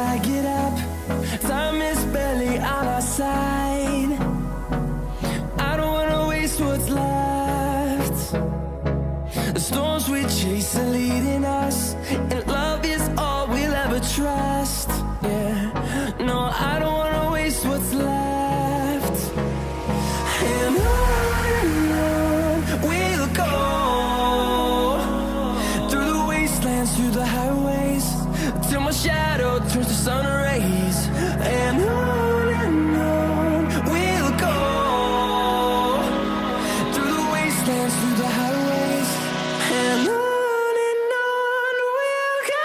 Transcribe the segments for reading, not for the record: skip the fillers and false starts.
I get up. Time is barely on our side. I don't wanna waste what's left. The storms we chase are leading us, and love is all we'll ever trust. Yeah, no, I don't wanna waste what's left. And on we'll go, through the wastelands, through the highways, till my shadow turns to sun rays. And on we'll go, through the wastelands, through the highways, and on we'll go.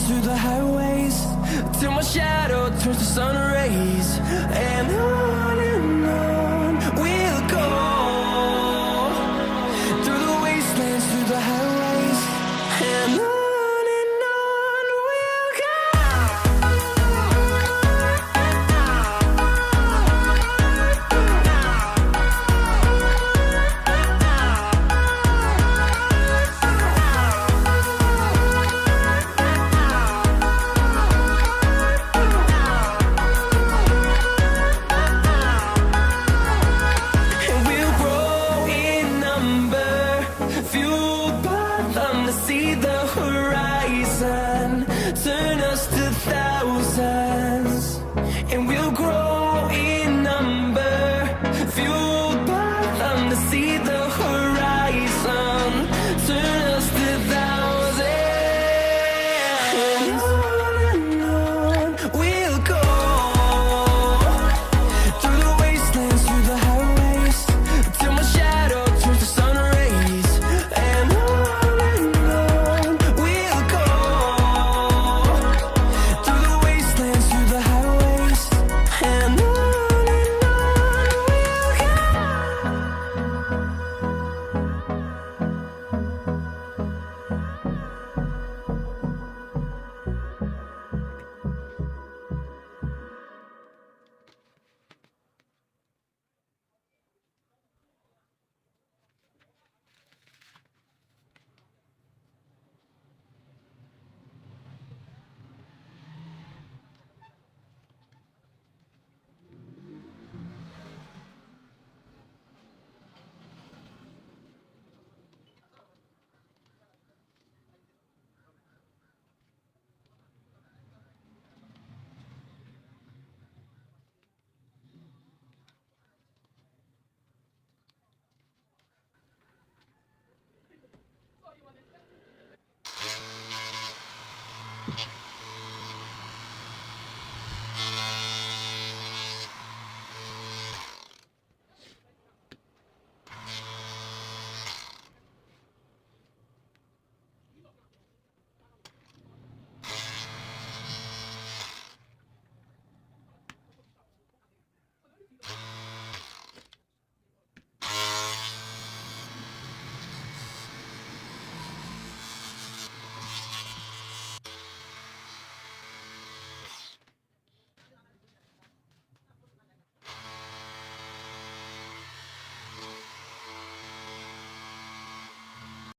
Through the highways, till my shadow turns to sun rays. And on we'll go, through the wastelands, through the highways, and on we'll go. See the horizon, turn us to thousands, and we'll grow in number, fueled by them to see the horizon.